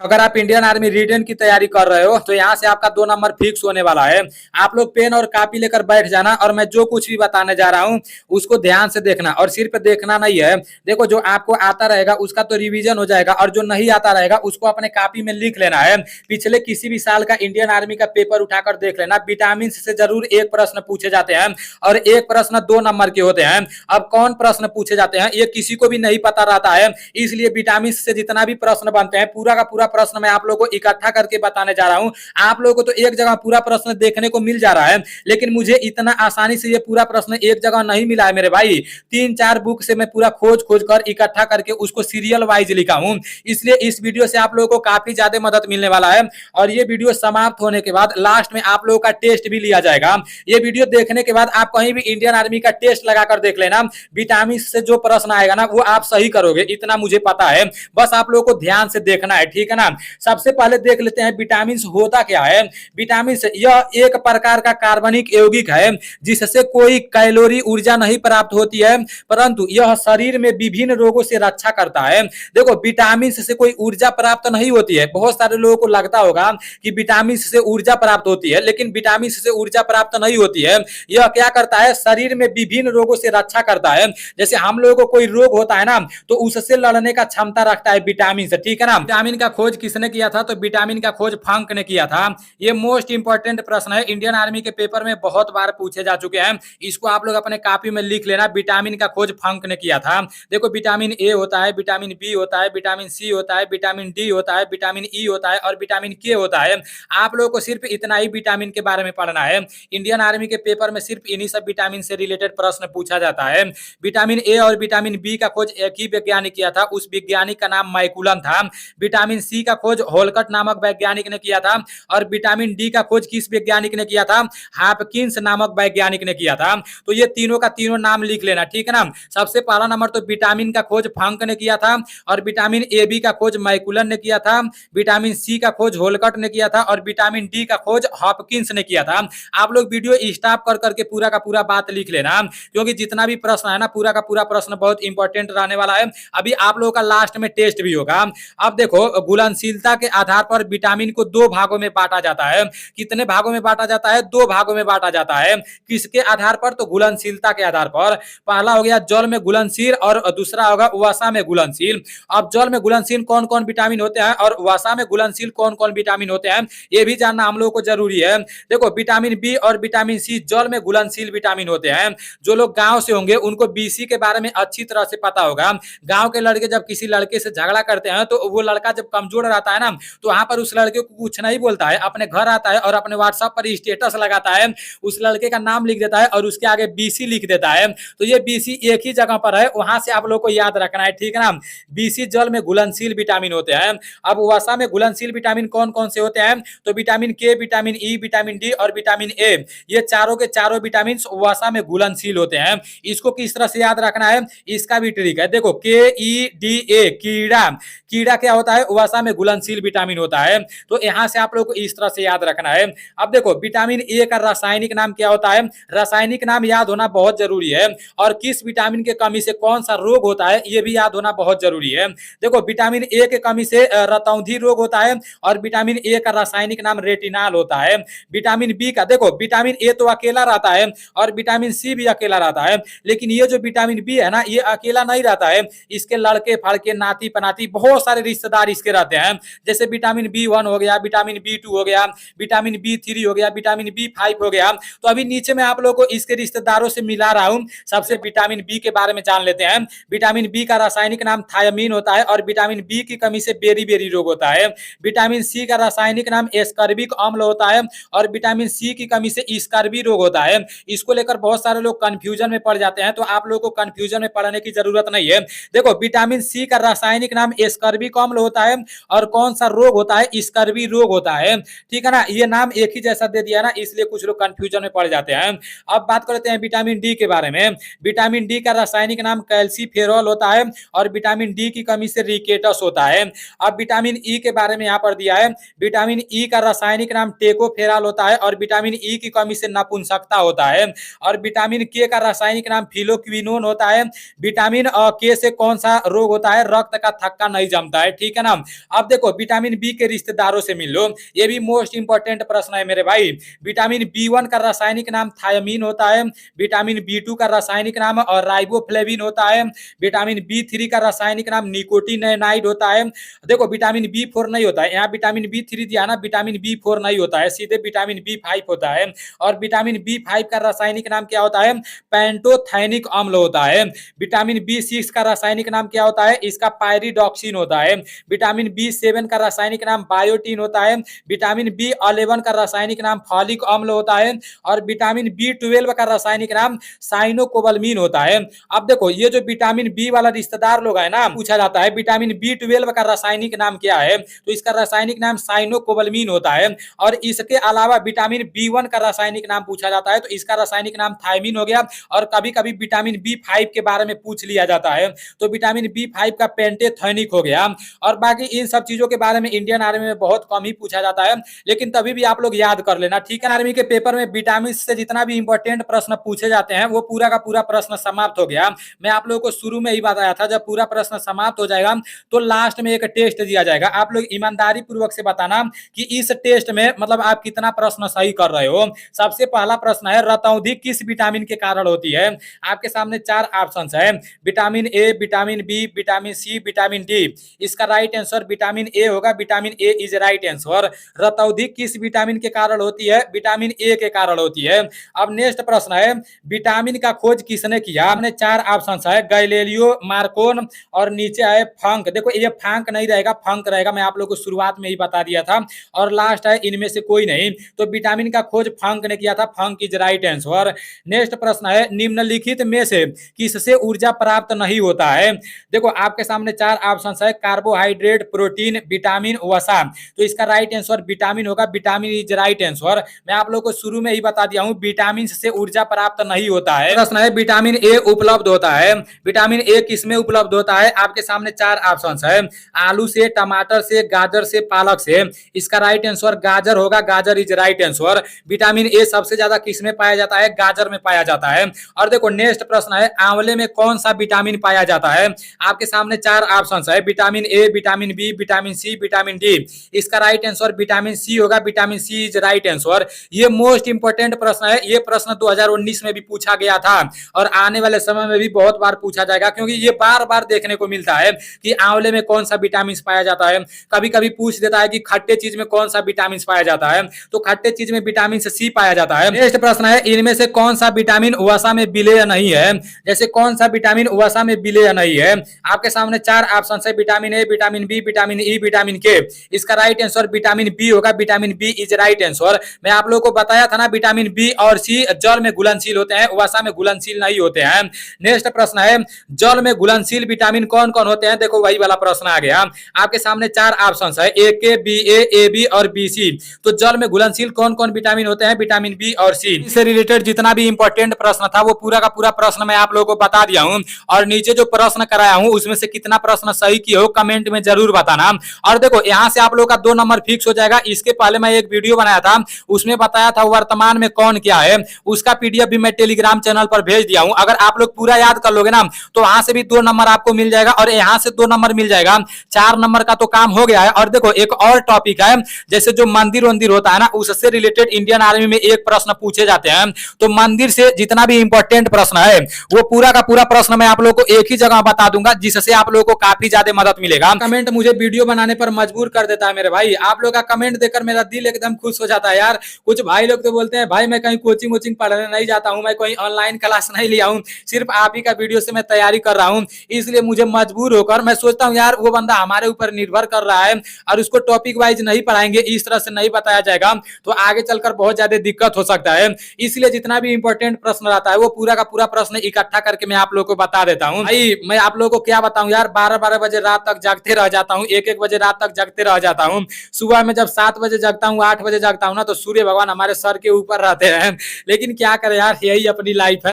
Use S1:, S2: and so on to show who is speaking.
S1: अगर आप Indian army retain की तैयारी कर रहे हो तो यहाँ से आपका 2 नंबर फिक्स होने वाला है। आप लोग पेन और कॉपी लेकर बैठ जाना और मैं जो कुछ भी बताने जा रहा हूँ उसको ध्यान से देखना, और सिर्फ देखना नहीं है। देखो, जो आपको आता रहेगा उसका तो रिवीजन हो जाएगा, और जो नहीं आता रहेगा उसको अपने कॉपी में लिख लेना है। पिछले किसी भी साल का इंडियन आर्मी का पेपर उठाकर देख लेना, विटामिन से जरूर एक प्रश्न पूछे जाते हैं, और एक प्रश्न 2 नंबर के होते हैं। अब कौन प्रश्न पूछे जाते हैं ये किसी को भी नहीं पता रहता है, इसलिए विटामिन से जितना भी प्रश्न बनते हैं पूरा का पूरा प्रश्न मैं आप लोगों को इकट्ठा करके बताने जा रहा हूं। आप लोगों को तो एक जगह पूरा प्रश्न देखने को मिल जा रहा है, लेकिन मुझे इतना आसानी से ये पूरा प्रश्न एक जगह नहीं मिला है मेरे भाई। 3-4 बुक से मैं पूरा खोज खोज कर इकट्ठा करके उसको सीरियल वाइज लिखा हूं, इसलिए इस वीडियो से आप लोगों को काफी ज्यादा मदद मिलने वाला है। और ये वीडियो समाप्त होने के बाद लास्ट में आप लोगों का टेस्ट भी लिया जाएगा। ये वीडियो देखने के बाद आप कहीं भी इंडियन आर्मी का टेस्ट लगाकर देख लेना, विटामिन से जो प्रश्न आएगा ना वो आप सही करोगे, इतना मुझे पता है। बस आप लोगों को ध्यान से देखना है, ठीक है ना। सबसे पहले देख लेते हैं विटामिन होता क्या है। विटामिन यह एक प्रकार का कार्बनिक यौगिक है जिससे कोई कैलोरी ऊर्जा नहीं प्राप्त होती है, परंतु यह शरीर में विभिन्न रोगों से रक्षा करता है। देखो, विटामिन से कोई ऊर्जा प्राप्त नहीं होती है। बहुत सारे लोगों को लगता होगा कि विटामिन से ऊर्जा प्राप्त होती है, लेकिन विटामिन से ऊर्जा प्राप्त नहीं होती है। यह क्या करता है, शरीर में विभिन्न रोगों से रक्षा करता है। जैसे हम लोगों को कोई रोग होता है ना, तो उससे लड़ने का क्षमता रखता है विटामिन से, ठीक है ना। विटामिन का खोज किसने किया था, तो विटामिन का खोज फंक ने किया था। ये मोस्ट इंपॉर्टेंट प्रश्न है, इंडियन आर्मी के पेपर में बहुत बार पूछे जा चुके हैं। इसको आप लोग अपने कॉपी में लिख लेना, विटामिन का खोज फंक ने किया था। देखो, विटामिन ए होता है, विटामिन बी होता है, विटामिन सी होता है, विटामिन डी होता है, विटामिन ई होता है और विटामिन के होता है। आप लोगों को सिर्फ इतना ही विटामिन के बारे में पढ़ना है। इंडियन आर्मी के पेपर में सिर्फ इन्हीं सब विटामिन से रिलेटेड प्रश्न पूछा जाता है। विटामिन ए और विटामिन बी का खोज एक ही वैज्ञानिक किया था, उस वैज्ञानिक का नाम मैकुलन था। विटामिन सी का खोज होलकट नामक वैज्ञानिक ने किया था, और विटामिन डी का खोज किस वैज्ञानिक ने किया था, हॉपकिंस नामक वैज्ञानिक ने किया था। तो ये तीनों का तीनों नाम लिख लेना, ठीक है ना। सबसे पहला नंबर तो विटामिन का खोज फंक ने किया था, और विटामिन ए बी का खोज मैकुलन ने किया था, विटामिन सी का खोज होलकट ने किया था, और विटामिन डी का खोज हॉपकिंस ने किया था। आप लोग वीडियो स्टॉप कर करके पूरा का पूरा बात लिख लेना, क्योंकि जितना भी प्रश्न है ना पूरा का पूरा प्रश्न बहुत इंपॉर्टेंट रहने वाला है। अभी आप लोगों का लास्ट में टेस्ट भी होगा। अब देखो, घुलनशीलता के आधार पर विटामिन को 2 भागों में बांटा जाता है। कितने भागों में बांटा जाता है, 2 भागों में बांटा जाता है। किसके आधार पर, तो घुलनशीलता के आधार पर। पहला हो गया जल में घुलनशील और दूसरा होगा वसा में घुलनशील। अब जल में घुलनशील कौन कौन विटामिन होते हैं और वसा में घुलनशील कौन कौन विटामिन होते हैं, ये भी जानना हम लोगों को जरूरी है। देखो, विटामिन बी और विटामिन सी जल में घुलनशील विटामिन होते हैं। जो लोग गांव से होंगे उनको बीसी के बारे में अच्छी तरह से पता होगा। गांव के लड़के जब किसी लड़के से झगड़ा करते हैं तो वो लड़का जब कमजोर रहता है ना, तो वहां पर उस लड़के को कुछ नहीं बोलता है, अपने घर आता है और अपने व्हाट्सएप पर स्टेटस लगाता है, उस लड़के का नाम लिख देता है और उसके आगे बीसी लिख देता है। तो ये बीसी एक ही जगह पर है, वहां से आप लोग को याद रखना है, ठीक है ना। बीसी जल में घुलनशील विटामिन होते हैं। अब वसा में घुलनशील विटामिन कौन कौन से होते हैं, तो विटामिन के, विटामिन ई, विटामिन डी और विटामिन ए, ये चारों के चारों विटामिन वसा में घुलनशील होते हैं। इसको किस तरह से याद रखना है, इसका भी ट्रिक है। देखो, के ई डी ए, कीड़ा, कीड़ा क्या होता है, वसा में घुलनशील विटामिन होता है। तो यहां से आप लोग को इस तरह से याद रखना है। अब देखो, विटामिन ए का रासायनिक नाम क्या होता है, रासायनिक नाम याद होना बहुत जरूरी है। और किस विटामिन के कमी से कौन सा रोग होता है ये भी याद होना बहुत जरूरी है। देखो, विटामिन ए के कमी से रतौंधी रोग होता है, और विटामिन ए का रासायनिक नाम रेटिनाल होता है। विटामिन बी का, देखो विटामिन ए तो अकेला रहता है और विटामिन सी भी अकेला रहता है, लेकिन ये जो विटामिन बी है ना, ये अकेला नहीं रहता है, इसके लड़के फड़के नाती पनाती बहुत सारे रिश्तेदार इसके रहते हैं। जैसे विटामिन बी 1 हो गया, विटामिन बी 2 हो गया, विटामिन बी 3 हो गया, विटामिन बी 5 हो गया। तो अभी नीचे में आप लोग को इसके रिश्तेदारों से मिला रहा हूं। सबसे विटामिन बी के बारे में जान लेते हैं। विटामिन बी का रासायनिक नाम थायमीन होता है, और विटामिन बी की कमी से बेरी बेरी रोग होता है। विटामिन सी का रासायनिक नाम एस्कर्बिक अम्ल होता है, और विटामिन सी की कमी से स्कर्वी रोग होता है। इसको लेकर बहुत सारे लोग कंफ्यूजन में पड़ जाते हैं, तो आप लोगों को कंफ्यूजन में पड़ने की जरूरत नहीं है। देखो, विटामिन सी का रासायनिक नाम एस्कर्बिक अम्ल होता है, और कौन सा रोग होता है, स्कर्वी रोग होता है, ठीक है ना। ये नाम एक ही जैसा दे दिया ना, इसलिए कुछ लोग कंफ्यूजन में पड़ जाते हैं। अब बात करते हैं विटामिन डी के बारे में। विटामिन डी का रासायनिक नाम कैल्सीफेरॉल होता है, और विटामिन डी की कमी से रिकेटस होता है। अब विटामिन ई के बारे में यहाँ पर दिया है। विटामिन ई का रासायनिक नाम टेकोफेराल होता है, और विटामिन ई की कमी से नपुंसकता होता है। और विटामिन के का रासायनिक नाम फिलोक्विनोन होता है। विटामिन के से कौन सा रोग होता है, रक्त का थक्का नहीं जमता है, ठीक है ना। अब देखो विटामिन बी के रिश्तेदारों से मिल लो, ये भी मोस्ट इंपॉर्टेंट प्रश्न है मेरे भाई। विटामिन बी 1 का रासायनिक नाम थायमीन होता है। विटामिन बी 2 का रासायनिक नाम और राइबोफ्लेविन होता है। विटामिन बी 3 का रासायनिक नाम निकोटिनाइड होता है। देखो विटामिन बी 4 नहीं होता है, यहाँ विटामिन बी 3 दिया ना, विटामिन बी 4 नहीं होता है, सीधे विटामिन बी 5 होता है। और विटामिन बी 5 का रासायनिक नाम क्या होता है? पैंटोथैनिक अम्ल होता है। विटामिन बी 6 का रासायनिक नाम क्या होता है? इसका पायरिडॉक्सिन होता है। विटामिन बी 7 का रासायनिक नाम बायोटीन होता है। विटामिन बी 11 का रासायनिक नाम फॉलिक अम्ल होता है। और विटामिन बी 12 का रासायनिक नाम साइनोकोबालमीन होता है। अब देखो ये जो विटामिन बी वाला रिश्तेदार लोग है ना, पूछा जाता है विटामिन बी 12 का रासायनिक नाम क्या है, तो इसका रासायनिक नाम साइनोकोबालमीन होता है। और इसके अलावा विटामिन बी 1 का रासायनिक नाम पूछा जाता है, तो इसका रासायनिक नाम थायमीन हो गया। और कभी कभी विटामिन बी 5 के बारे में पूछ लिया जाता है, तो विटामिन बी 5 का पेंटेथेनिक हो गया। और बाकी इन सब चीजों के बारे में इंडियन आर्मी में बहुत कम ही पूछा जाता है, लेकिन तभी भी आप लोग याद कर लेना, ठीक है। आर्मी के पेपर में विटामिन से जितना भी इंपॉर्टेंट प्रश्न पूछे जाते हैं वो पूरा का पूरा प्रश्न समाप्त हो गया। मैं आप लोगों को शुरू में ही बताया था, जब पूरा प्रश्न समाप्त हो जाएगा तो लास्ट में एक टेस्ट दिया जाएगा। आप लोग ईमानदारी पूर्वक से बताना कि इस टेस्ट में मतलब आप कितना प्रश्न सही कर रहे हो। सबसे पहला प्रश्न है, रतौंधी किस विटामिन के कारण होती है? आपके सामने 4 ऑप्शन है, vitamin A, vitamin B, vitamin C, vitamin D. इसका राइट आंसर विटामिन ए होगा। Vitamin A is right answer. रतौंधी किस विटामिन के कारण होती है? विटामिन ए के कारण होती है। अब नेक्स्ट प्रश्न है, विटामिन का खोज किसने किया? हमने 4 ऑप्शन है, गैलीलियो, मार्कोन और नीचे है फंक। देखो ये फंक नहीं रहेगा, फंक रहेगा, मैं आप लोगों को शुरुआत में ही बता दिया था। और लास्ट है इनमें से कोई नहीं, तो विटामिन का खोज फंक ने किया था। फंक इज राइट आंसर। नेक्स्ट प्रश्न है, निम्नलिखित में से किससे ऊर्जा प्राप्त नहीं होता है? देखो आपके सामने 4 ऑप्शन है, कार्बोहाइड्रेट, प्रोटीन, विटामिन, वसा। तो इसका राइट आंसर विटामिन होगा। Vitamin is right answer. मैं आप लोगों को शुरू में ही बता दिया हूं, विटामिन से ऊर्जा प्राप्त नहीं होता है। प्रश्न है, विटामिन ए उपलब्ध होता है। विटामिन ए किसमें उपलब्ध होता है? आपके सामने 4 ऑप्शन है, आलू से, टमाटर से, गाजर से, पालक से। इसका राइट आंसर गाजर होगा। गाजर इज राइट आंसर। विटामिन ए सबसे ज्यादा किसमें पाया जाता है? गाजर में पाया जाता है। और देखो नेक्स्ट प्रश्न है, आंवले में कौन सा विटामिन पाया जाता है? आपके सामने 4 ऑप्शन है, vitamin A, vitamin B, vitamin C, vitamin D. इसका राइट आंसर विटामिन सी होगा। Vitamin C is right answer. ये मोस्ट इंपोर्टेंट प्रश्न है। ये प्रश्न 2019 में भी पूछा गया था और आने वाले समय में भी बहुत बार पूछा जाएगा, क्योंकि ये बार बार देखने को मिलता है कि आंवले में कौन सा विटामिन पाया जाता है। कभी कभी पूछ देता है कि खट्टे चीज में कौन सा विटामिन पाया जाता है, तो खट्टे चीज में विटामिन सी पाया जाता है। नेक्स्ट प्रश्न है, इनमें से कौन सा विटामिन वसा में विलय या नहीं है? जैसे कौन सा विटामिन वसा में विलय या नहीं है? आपके सामने 4 ऑप्शन है, vitamin A, vitamin B, vitamin E, vitamin K. इसका राइट आंसर विटामिन बी होगा। Vitamin B is right answer. मैं आप लोगों को बताया था ना, विटामिन बी और सी जल में घुलनशील होते हैं, वसा में घुलनशील नहीं होते हैं। नेक्स्ट प्रश्न है, जल में घुलनशील विटामिन कौन कौन होते हैं? देखो वही वाला प्रश्न आ गया। आपके सामने 4 ऑप्शन है, ए के, बी ए बी और बी सी। तो जल में घुलनशील कौन कौन विटामिन होते हैं? विटामिन बी और सी। इससे रिलेटेड जितना भी इंपॉर्टेंट प्रश्न था वो पूरा का पूरा प्रश्न मैं आप लोगों को बता दिया हूं। और नीचे जो प्रश्न कराया हूं उसमें से कितना प्रश्न सही किए हो कमेंट में जरूर बताना। और देखो यहाँ से आप लोग का 2 नंबर फिक्स हो जाएगा। इसके पहले मैं एक वीडियो बनाया था, उसमें बताया था वर्तमान में कौन क्या है, उसका पीडीएफ भी मैं टेलीग्राम चैनल पर भेज दिया हूं। अगर आप लोग पूरा याद कर लोगे ना तो वहां से भी 2 नंबर आपको मिल जाएगा और यहाँ से 2 नंबर मिल जाएगा। 4 नंबर का तो काम हो गया है। और देखो एक और टॉपिक है, जैसे जो मंदिर वंदिर होता है ना, उससे रिलेटेड इंडियन आर्मी में एक प्रश्न पूछे जाते हैं। तो मंदिर से जितना भी इंपॉर्टेंट प्रश्न है वो पूरा का पूरा प्रश्न मैं आप लोगों को एक ही जगह बता दूंगा, जिससे आप लोगों को काफी ज्यादा मदद मिलेगा। कमेंट मुझे वीडियो बनाने पर मजबूर कर देता है मेरे भाई। आप लोग का कमेंट देखकर मेरा दिल एकदम खुश हो जाता है यार। कुछ भाई लोग तो बोलते हैं भाई मैं कहीं कोचिंग वोचिंग पढ़ने नहीं जाता हूँ, मैं कोई ऑनलाइन क्लास नहीं लिया हूँ, सिर्फ आप ही का वीडियो से मैं तैयारी कर रहा हूँ। इसलिए मुझे मजबूर होकर मैं सोचता हूँ यार वो बंदा हमारे ऊपर निर्भर कर रहा है और उसको टॉपिक वाइज नहीं पढ़ाएंगे, इस तरह से नहीं बताया जाएगा तो आगे चलकर बहुत ज्यादा दिक्कत हो सकता है। इसलिए जितना भी इंपॉर्टेंट प्रश्न रहता है वो पूरा का पूरा प्रश्न इकट्ठा करके मैं आप लोगों को बता देता हूँ। भाई मैं आप लोगों को क्या बताऊं यार, 12-12 बजे रात तक जागते रह जाता हूँ, 1-1 बजे रात तक जागते रह जाता हूँ। सुबह में जब 7 बजे जगता हूँ, 8 बजे जगता हूँ ना, तो सूर्य भगवान हमारे सर के ऊपर रहते हैं। लेकिन क्या करें यार, यही अपनी लाइफ है।